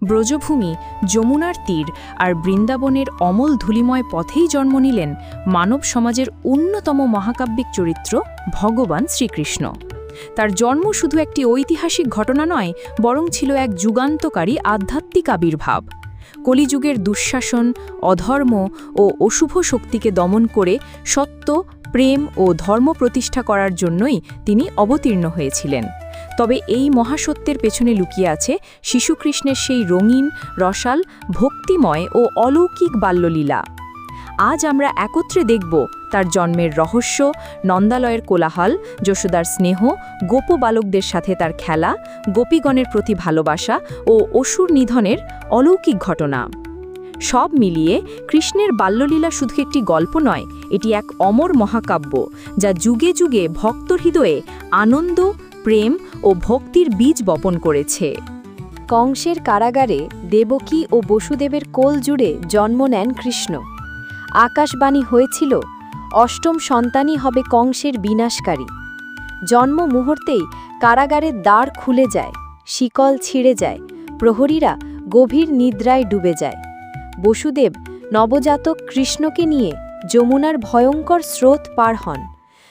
ব্রজভূমি, যমুনার তীর আর বৃন্দাবনের অমল ধূলিময় পথেই জন্ম নিলেন মানব সমাজের অন্যতম মহাকাব্যিক চরিত্র ভগবান শ্রীকৃষ্ণ। তার জন্ম শুধু একটি ঐতিহাসিক ঘটনা নয়, বরং ছিল এক যুগান্তকারী আধ্যাত্মিক আবির্ভাব। কলিযুগের দুঃশাসন, অধর্ম ও অশুভ শক্তিকে দমন করে সত্য, প্রেম ও ধর্ম প্রতিষ্ঠা করার জন্যই তিনি অবতীর্ণ হয়েছিলেন। তবে এই মহাসত্যের পেছনে লুকিয়ে আছে শিশুকৃষ্ণের সেই রঙিন, রসাল, ভক্তিময় ও অলৌকিক বাল্যলীলা। আজ আমরা একত্রে দেখব তার জন্মের রহস্য, নন্দালয়ের কোলাহল, যশোদার স্নেহ, গোপ বালকদের সাথে তার খেলা, গোপীগণের প্রতি ভালোবাসা ও অসুর নিধনের অলৌকিক ঘটনা। সব মিলিয়ে কৃষ্ণের বাল্যলীলা শুধু একটি গল্প নয়, এটি এক অমর মহাকাব্য, যা যুগে যুগে ভক্ত হৃদয়ে আনন্দ, প্রেম ও ভক্তির বীজ বপন করেছে। কংসের কারাগারে দেবকী ও বসুদেবের কোল জুড়ে জন্ম নেন কৃষ্ণ। আকাশবাণী হয়েছিল, অষ্টম সন্তানই হবে কংসের বিনাশকারী। জন্ম মুহূর্তেই কারাগারের দ্বার খুলে যায়, শিকল ছিঁড়ে যায়, প্রহরীরা গভীর নিদ্রায় ডুবে যায়। বসুদেব নবজাতক কৃষ্ণকে নিয়ে যমুনার ভয়ঙ্কর স্রোত পার হন।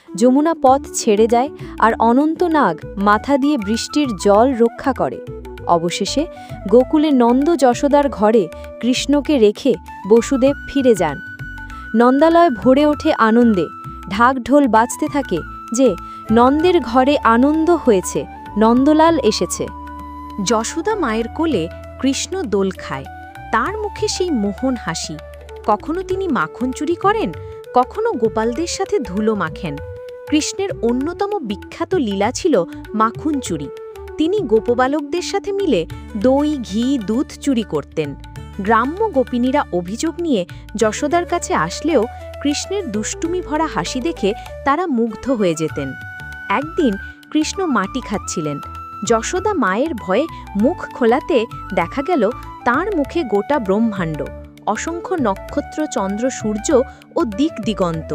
যমুনা পথ ছেড়ে যায় আর অনন্ত নাগ মাথা দিয়ে বৃষ্টির জল রক্ষা করে। অবশেষে গোকুলে নন্দ যশোদার ঘরে কৃষ্ণকে রেখে বসুদেব ফিরে যান। নন্দালয় ভরে ওঠে আনন্দে, ঢাকঢোল বাজতে থাকে যে নন্দের ঘরে আনন্দ হয়েছে, নন্দলাল এসেছে। যশোদা মায়ের কোলে কৃষ্ণ দোল খায়, তার মুখে সেই মোহন হাসি। কখনো তিনি মাখন চুরি করেন, কখনো গোপালদের সাথে ধুলো মাখেন। কৃষ্ণের অন্যতম বিখ্যাত লীলা ছিল মাখন চুরি। তিনি গোপবালকদের সাথে মিলে দই, ঘি, দুধ চুরি করতেন। গ্রাম্য গোপিনীরা অভিযোগ নিয়ে যশোদার কাছে আসলেও কৃষ্ণের দুষ্টুমি ভরা হাসি দেখে তারা মুগ্ধ হয়ে যেতেন। একদিন কৃষ্ণ মাটি খাচ্ছিলেন। যশোদা মায়ের ভয়ে মুখ খোলাতে দেখা গেল তার মুখে গোটা ব্রহ্মাণ্ড, অসংখ্য নক্ষত্র, চন্দ্র, সূর্য ও দিক দিগন্ত।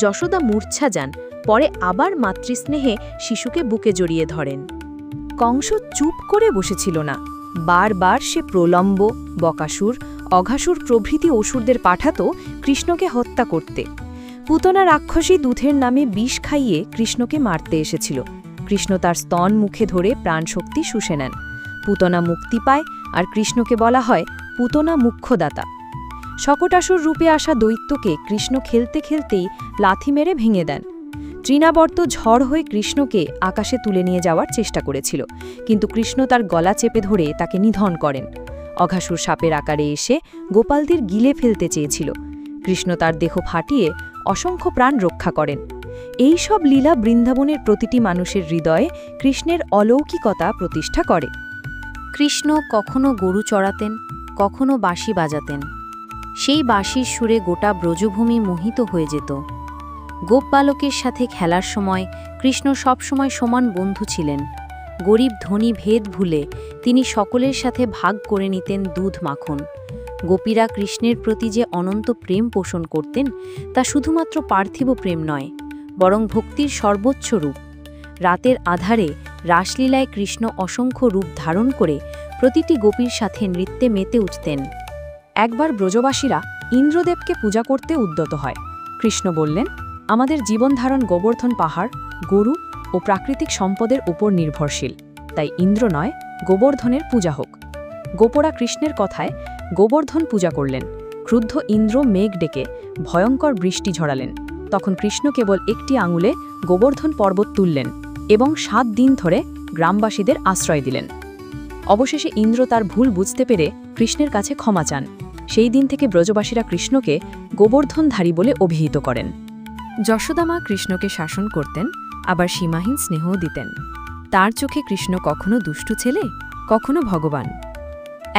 যশোদা মূর্ছা যান, পরে আবার মাতৃস্নেহে শিশুকে বুকে জড়িয়ে ধরেন। কংস চুপ করে বসেছিল না। বারবার সে প্রলম্ব, বকাসুর, অঘাসুর প্রভৃতি অসুরদের পাঠাত কৃষ্ণকে হত্যা করতে। পুতনা রাক্ষসী দুধের নামে বিষ খাইয়ে কৃষ্ণকে মারতে এসেছিল। কৃষ্ণ তার স্তন মুখে ধরে প্রাণশক্তি শুষে নেন। পুতনা মুক্তি পায়, আর কৃষ্ণকে বলা হয় পুতনা মুখ্যদাতা। শকটাসুর রূপে আসা দৈত্যকে কৃষ্ণ খেলতে খেলতেই লাথি মেরে ভেঙে দেন। তৃণাবর্ত ঝড় হয়ে কৃষ্ণকে আকাশে তুলে নিয়ে যাওয়ার চেষ্টা করেছিল, কিন্তু কৃষ্ণ তার গলা চেপে ধরে তাকে নিধন করেন। অঘাসুর সাপের আকারে এসে গোপালদের গিলে ফেলতে চেয়েছিল। কৃষ্ণ তার দেহ ফাটিয়ে অসংখ্য প্রাণ রক্ষা করেন। এই সব লীলা বৃন্দাবনের প্রতিটি মানুষের হৃদয়ে কৃষ্ণের অলৌকিকতা প্রতিষ্ঠা করে। কৃষ্ণ কখনো গরু চড়াতেন, কখনো বাঁশি বাজাতেন। সেই বাঁশির সুরে গোটা ব্রজভূমি মোহিত হয়ে যেত। গোপ বালকের সাথে খেলার সময় কৃষ্ণ সবসময় সমান বন্ধু ছিলেন। গরিব ধনী ভেদ ভুলে তিনি সকলের সাথে ভাগ করে নিতেন দুধ মাখন। গোপীরা কৃষ্ণের প্রতি যে অনন্ত প্রেম পোষণ করতেন, তা শুধুমাত্র পার্থিব প্রেম নয়, বরং ভক্তির সর্বোচ্চ রূপ। রাতের আধারে রাসলীলায় কৃষ্ণ অসংখ্য রূপ ধারণ করে প্রতিটি গোপীর সাথে নৃত্যে মেতে উঠতেন। একবার ব্রজবাসীরা ইন্দ্রদেবকে পূজা করতে উদ্যত হয়। কৃষ্ণ বললেন, আমাদের জীবনধারণ গোবর্ধন পাহাড়, গরু ও প্রাকৃতিক সম্পদের উপর নির্ভরশীল, তাই ইন্দ্র নয়, গোবর্ধনের পূজা হোক। গোপরা কৃষ্ণের কথায় গোবর্ধন পূজা করলেন। ক্রুদ্ধ ইন্দ্র মেঘ ডেকে ভয়ঙ্কর বৃষ্টি ঝরালেন। তখন কৃষ্ণ কেবল একটি আঙুলে গোবর্ধন পর্বত তুললেন এবং 7 দিন ধরে গ্রামবাসীদের আশ্রয় দিলেন। অবশেষে ইন্দ্র তার ভুল বুঝতে পেরে কৃষ্ণের কাছে ক্ষমা চান। সেই দিন থেকে ব্রজবাসীরা কৃষ্ণকে গোবর্ধনধারী বলে অভিহিত করেন। যশোদা মা কৃষ্ণকে শাসন করতেন, আবার সীমাহীন স্নেহও দিতেন। তার চোখে কৃষ্ণ কখনো দুষ্টু ছেলে, কখনো ভগবান।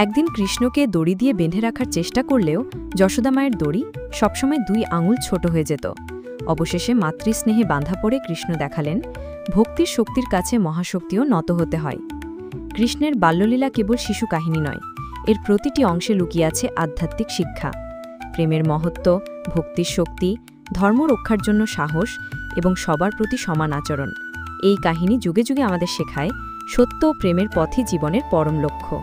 একদিন কৃষ্ণকে দড়ি দিয়ে বেঁধে রাখার চেষ্টা করলেও যশোদা মায়ের দড়ি সবসময় 2 আঙুল ছোট হয়ে যেত। অবশেষে মাতৃস্নেহে বাঁধা পড়ে কৃষ্ণ দেখালেন, ভক্তির শক্তির কাছে মহাশক্তিও নত হতে হয়। কৃষ্ণের বাল্যলীলা কেবল শিশু কাহিনী নয়, এর প্রতিটি অংশে লুকিয়ে আছে আধ্যাত্মিক শিক্ষা। প্রেমের মহত্ব, ভক্তির শক্তি, ধর্ম রক্ষার জন্য সাহস এবং সবার প্রতি সমান আচরণ। এই কাহিনী যুগে যুগে আমাদের শেখায়, সত্য ও প্রেমের পথই জীবনের পরম লক্ষ্য।